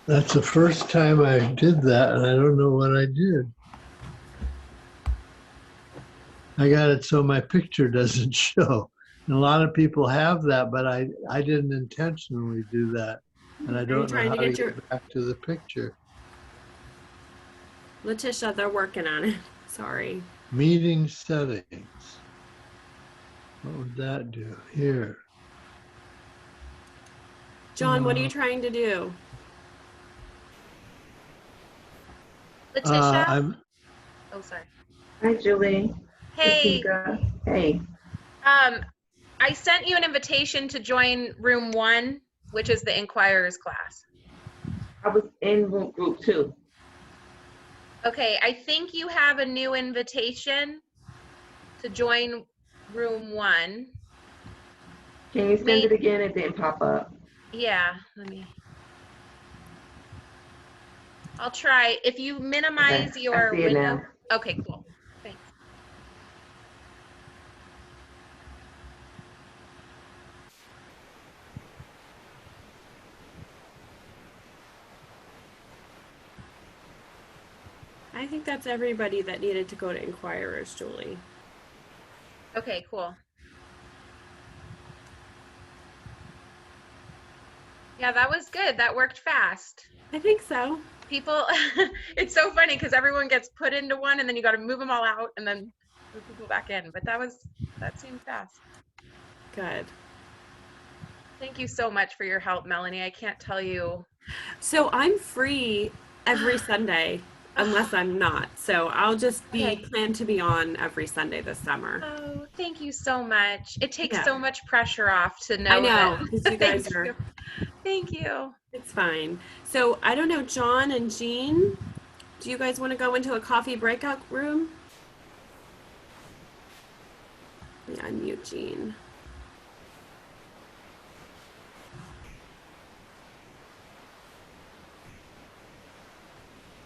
That's the first time I did that, and I don't know what I did. I got it so my picture doesn't show. And a lot of people have that, but I didn't intentionally do that. And I Are you don't know trying how to to get your get back to the picture. Letitia, they're working on it. Sorry. Meeting settings. What would that do? Here. John, what are you trying to do? Letitia? I'm Oh, sorry. Hi, Julie. Hey. Hey. I sent you an invitation to join room 1, which is the Inquirers class. I was in group 2. Okay, I think you have a new invitation to join room 1. Can you send it again? It didn't pop up. Yeah, I'll try. If you minimize Okay, your I see it window. now. Okay, cool. Thanks. I think that's everybody that needed to go to Inquirers, Julie. Okay, cool. Yeah, that was good. That worked fast. I think so. People, it's so funny because everyone gets put into one and then you got to move them all out and then move people back in. But that seemed fast. Good. Thank you so much for your help, Melanie. I can't tell you. So I'm free every Sunday unless I'm not. So I'll just plan to be on every Sunday this summer. Oh, thank you so much. It takes Yeah. so much pressure off to know I know, that. because you guys are. Thank you. It's fine. So I don't know, John and Jean, Do you guys want to go into a coffee breakout room? Yeah, unmute Jean.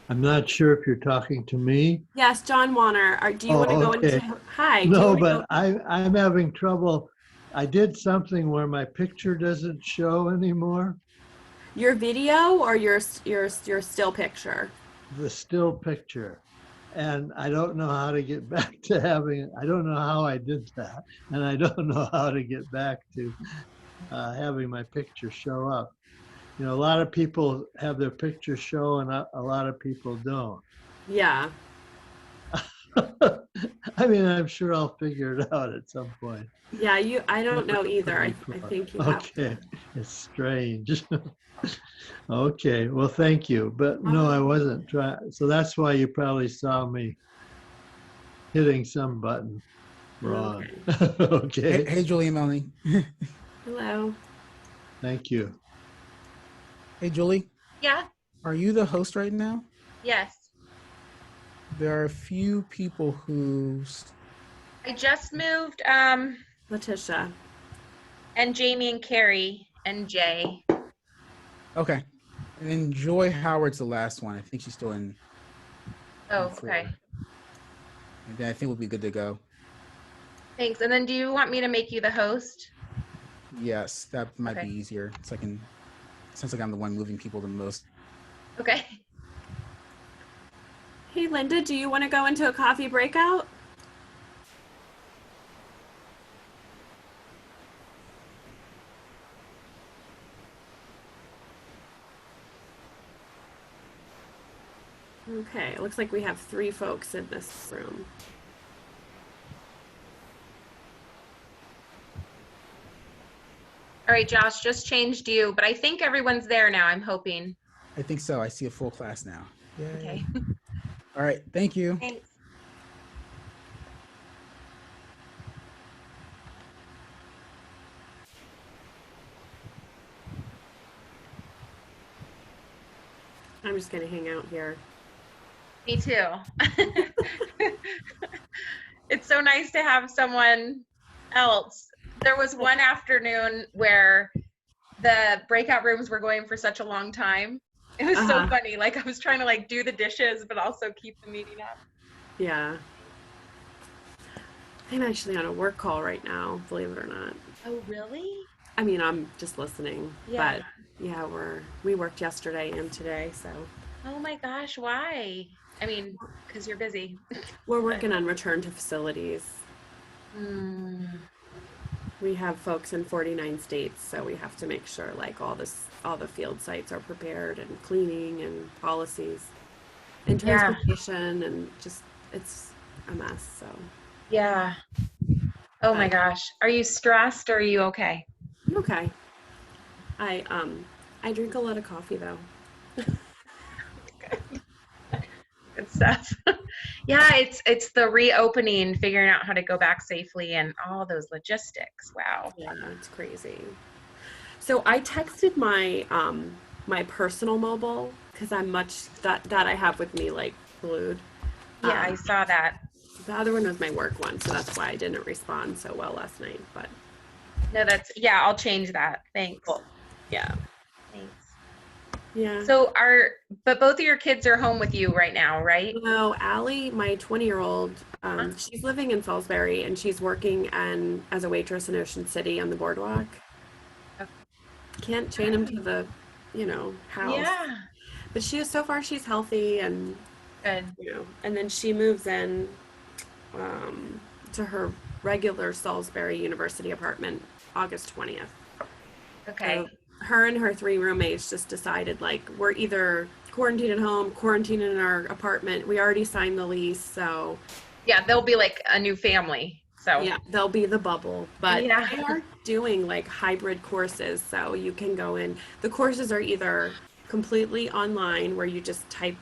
I'm not sure if you're talking to me. Yes, John Warner. Do you want to go okay. into? Hi. No, but I'm having trouble. I did something where my picture doesn't show anymore. Your video or your still picture? The still picture. And I don't know how to get back to having, I don't know how I did that. And I don't know how to get back to having my picture show up. You know, a lot of people have their picture show and a lot of people don't. Yeah. I mean, I'm sure I'll figure it out at some point. Yeah, I don't know either. I think you have Okay, it's strange. Okay, well, thank you. But no, I wasn't trying. So that's why you probably saw me hitting some button wrong. Okay. Hey, Julie and Melanie. Hello. Thank you. Hey, Julie. Yeah. Are you the host right now? Yes. There are a few people who. I just moved Letitia. And Jamie and Carrie and Jay. Okay. And then Joy Howard's the last one. I think she's still in. Oh, okay. And then I think we'll be good to go. Thanks. And then do you want me to make you the host? Yes, that might be easier. So sounds like I'm the one moving people the most. Okay. Hey, Linda, do you want to go into a coffee breakout? Okay, it looks like we have 3 folks in this room. All right, Josh, just changed you, but I think everyone's there now, I'm hoping. I think so. I see a full class now. Yay. Okay. All right. Thank you. Thanks. I'm just going to hang out here. Me too. It's so nice to have someone else. There was one afternoon where the breakout rooms were going for such a long time. It was so funny. Like I was trying to like do the dishes, but also keep the meeting up. Yeah. I'm actually on a work call right now, believe it or not. Oh, really? I mean, I'm just listening, Yeah. but yeah, we worked yesterday and today, so. Oh my gosh, why? I mean, because you're busy. We're working on return to facilities. We have folks in 49 states, so we have to make sure like all the field sites are prepared and cleaning and policies and transportation and just it's a mess. So yeah. Oh my gosh. Are you stressed or are you okay? I'm okay. I drink a lot of coffee though. Good stuff. Yeah, it's the reopening, figuring out how to go back safely and all those logistics. Wow. Yeah, it's crazy. So I texted my my personal mobile because I'm that I have with me like glued. Yeah, I saw that. The other one was my work one, so that's why I didn't respond so well last night. But no, I'll change that. Thanks. Cool. Yeah. Thanks. Yeah. So but both of your kids are home with you right now, right? No, Allie, my 20-year-old, she's living in Salisbury and she's working as a waitress in Ocean City on the boardwalk. Okay. Can't chain them to the, house. Yeah. But so far she's healthy and good. And then she moves in to her regular Salisbury University apartment August 20th. Okay. So her and her 3 roommates just decided like we're either quarantined at home, quarantined in our apartment. We already signed the lease, so yeah, they'll be like a new family. So yeah, they'll be the bubble. But yeah. They are doing like hybrid courses, so you can go in. The courses are either completely online where you just type,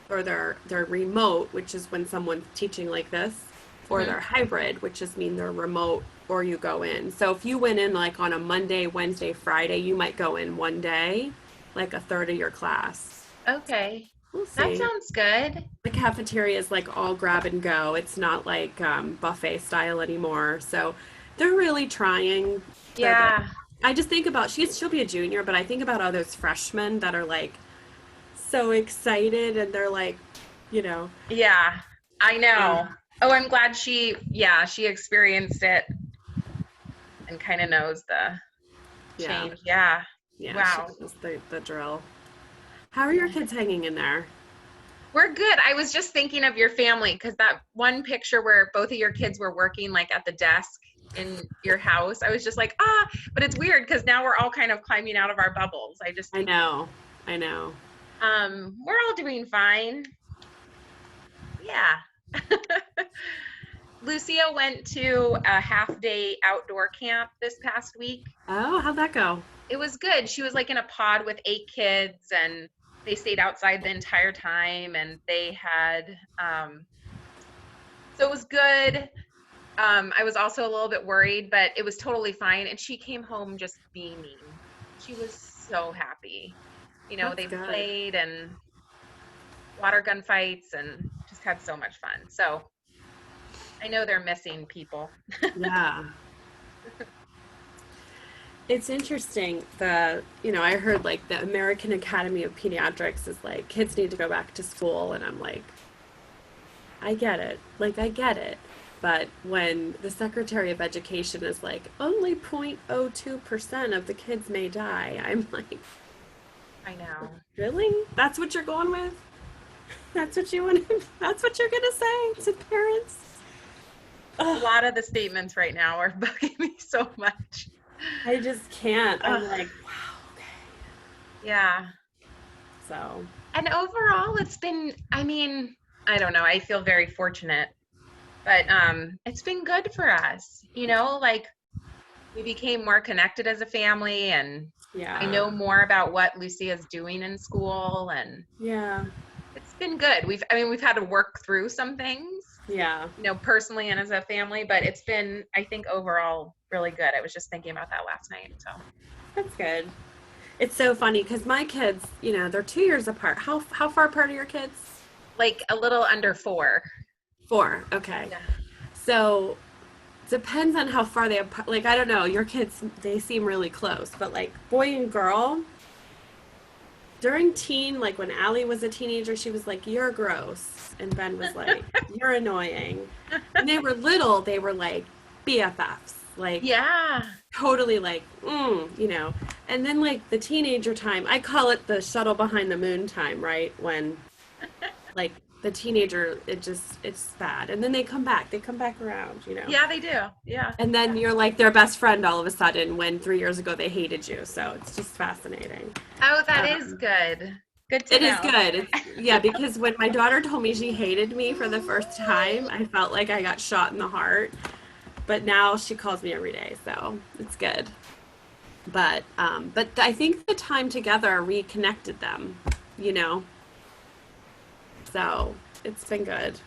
or they're remote, which is when someone's teaching like this, or they're hybrid, which just mean they're remote or you go in. So if you went in like on a Monday, Wednesday, Friday, you might go in one day, like a third of your class. Okay. We'll see. That sounds good. The cafeteria is like all grab and go. It's not like buffet style anymore. So they're really trying. Yeah. I just think about she'll be a junior, but I think about all those freshmen that are like so excited and they're like, you know. Yeah, I know. Oh, I'm glad she experienced it and kind of knows the change. Yeah. Yeah, Wow. she knows the drill. How are your kids hanging in there? We're good. I was just thinking of your family because that one picture where both of your kids were working like at the desk in your house, I was just like, but it's weird because now we're all kind of climbing out of our bubbles. I know. We're all doing fine. Yeah. Lucia went to a half-day outdoor camp this past week. Oh, how'd that go? It was good. She was like in a pod with 8 kids and they stayed outside the entire time and they had so it was good. I was also a little bit worried, but it was totally fine. And she came home just beaming. She was so happy. You know, they played and water gun fights and just had so much fun. So I know they're missing people. Yeah. It's interesting I heard like the American Academy of Pediatrics is like kids need to go back to school, and I'm like, I get it. Like, I get it. But when the Secretary of Education is like, only 0.02% of the kids may die, I'm like, I know. Really? That's what you're going with? That's what you're gonna say to parents? A lot of the statements right now are bugging me so much. I just can't. I'm like, wow, okay. Yeah. So. And overall, it's been, I don't know, I feel very fortunate, but it's been good for us. You know, like we became more connected as a family, and I know more about what Lucia's doing in school, and it's been good. We've had to work through some things. Yeah. You know, personally and as a family, but it's been, I think, overall really good. I was just thinking about that last night. So that's good. It's so funny because my kids, they're 2 years apart. How far apart are your kids? Like a little under 4. 4, okay. Yeah. So depends on how far they apart. Like, I don't know, your kids, they seem really close, but like boy and girl, during teen, like when Allie was a teenager, she was like, you're gross. And Ben was like, you're annoying. When they were little, they were like BFFs. Like, totally like, And then like the teenager time, I call it the shuttle behind the moon time, right? When like the teenager, it's bad. And then they come back around, Yeah, they do. Yeah. And then you're like their best friend all of a sudden when 3 years ago they hated you. So it's just fascinating. Oh, that is good. Good to know. It is good. Yeah, because when my daughter told me she hated me for the first time, I felt like I got shot in the heart. But now she calls me every day, so it's good. But I think the time together reconnected them, So it's been good.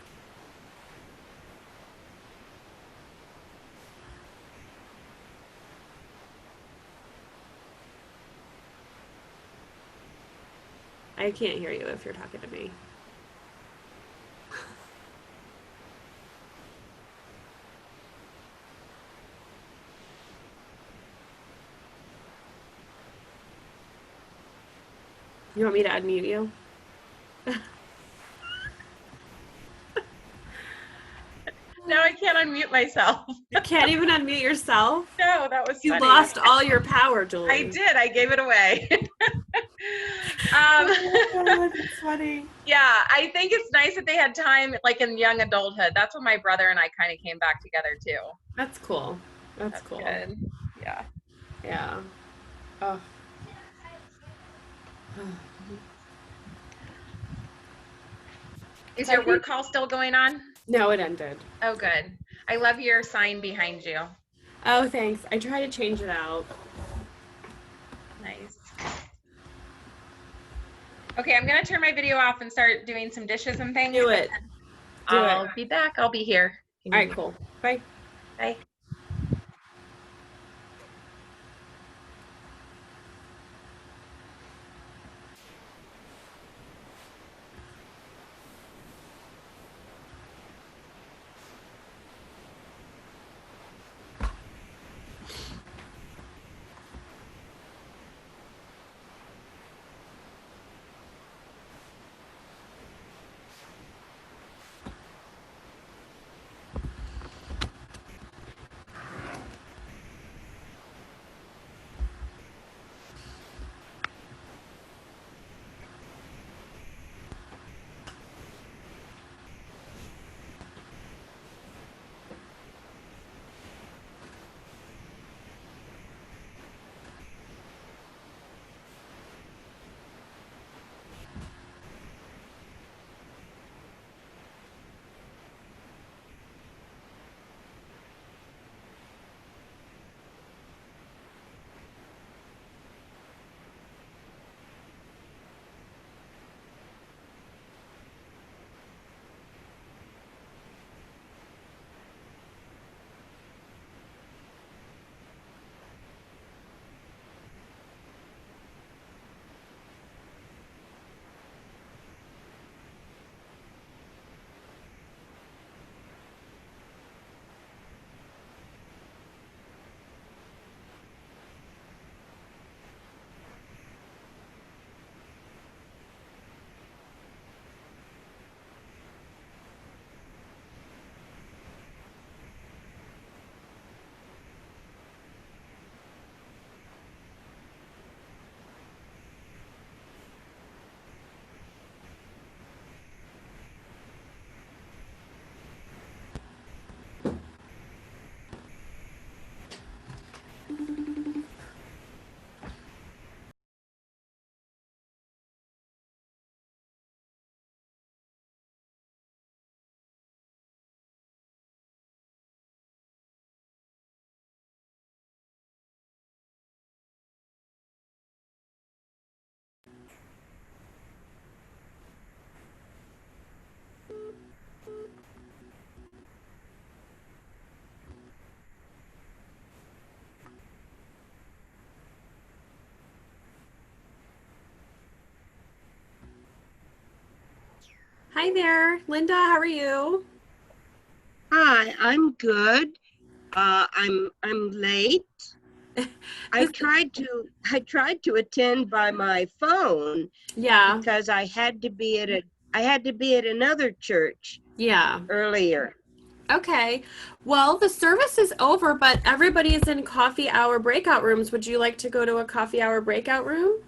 I can't hear you if you're talking to me. You want me to unmute you? No, I can't unmute myself. You can't even unmute yourself? No, that was You funny. lost all your power, Julie. I did. I gave it away. Oh my God, that's funny. Yeah, I think it's nice that they had time, like in young adulthood. That's when my brother and I kind of came back together too. That's cool. That's cool. Good. Yeah. Yeah. Oh. Is your work call still going on? No, it ended. Oh, good. I love your sign behind you. Oh, thanks. I try to change it out. Nice. Okay, I'm going to turn my video off and start doing some dishes and things. Do it. I'll be back. I'll be here. All right, cool. Bye. Bye. Hi there, Linda. How are you? Hi, I'm good. I'm late. I tried to attend by my phone. Yeah. Because I had to be at another church. Yeah. Earlier. Okay. Well, the service is over, but everybody is in coffee hour breakout rooms. Would you like to go to a coffee hour breakout room?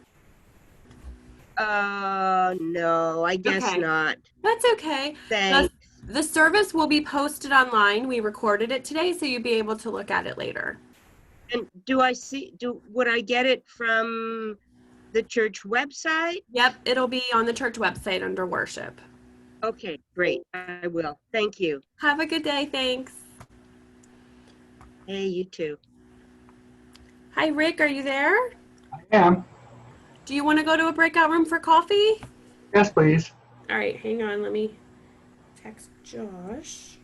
No, I guess Okay. not. That's okay. Thanks. The service will be posted online. We recorded it today, so you'll be able to look at it later. And would I get it from the church website? Yep, it'll be on the church website under worship. Okay, great. I will. Thank you. Have a good day. Thanks. Hey, you too. Hi, Rick. Are you there? I am. Do you want to go to a breakout room for coffee? Yes, please. All right, hang on. Let me text Josh.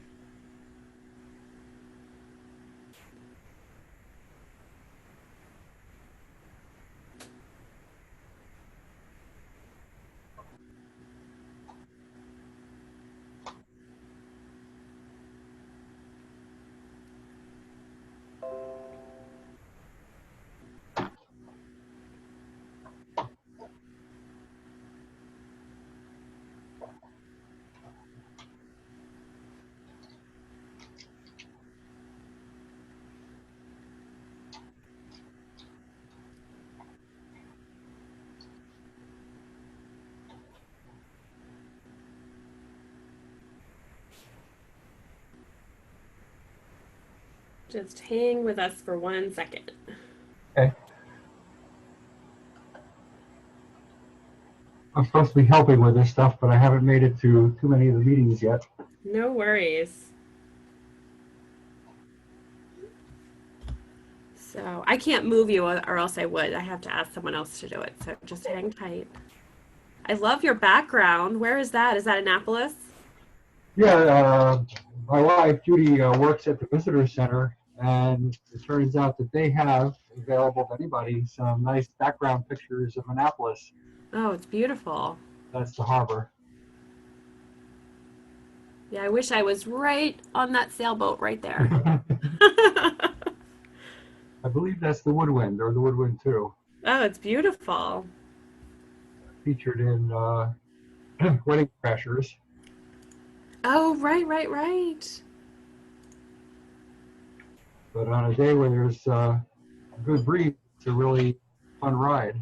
Just hang with us for 1 second. Okay. I'm supposed to be helping with this stuff, but I haven't made it to too many of the meetings yet. No worries. So I can't move you or else I would. I have to ask someone else to do it. So just hang tight. I love your background. Where is that? Is that Annapolis? Yeah, my wife, Judy, works at the visitor center, and it turns out that they have available to anybody some nice background pictures of Annapolis. Oh, it's beautiful. That's the harbor. Yeah, I wish I was right on that sailboat right there. I believe that's the Woodwind, or the Woodwind 2. Oh, it's beautiful. Featured in Wedding Crashers. Oh, right. But on a day where there's a good breeze, it's a really fun ride.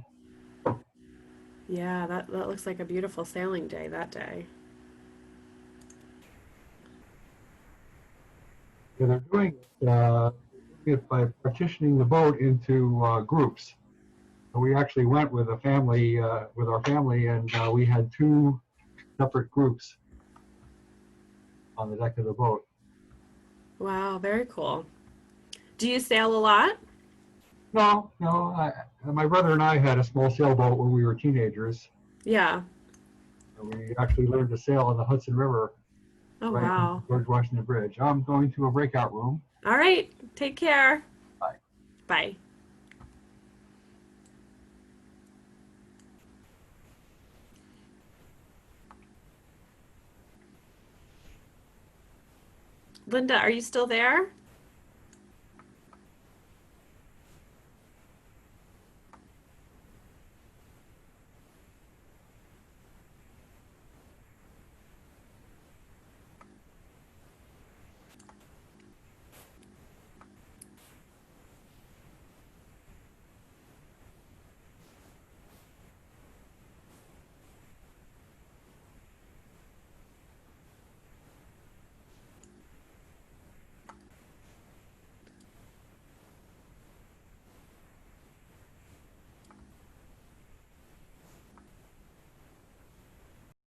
Yeah, that looks like a beautiful sailing day that day. Yeah, they're doing it by partitioning the boat into groups. So we actually went with a family, with our family, and we had 2 separate groups on the deck of the boat. Wow, very cool. Do you sail a lot? No, my brother and I had a small sailboat when we were teenagers. Yeah. We actually learned to sail on the Hudson River. Oh, Right wow. George Washington Bridge. I'm going to a breakout room. All right. Take care. Bye. Bye. Linda, are you still there?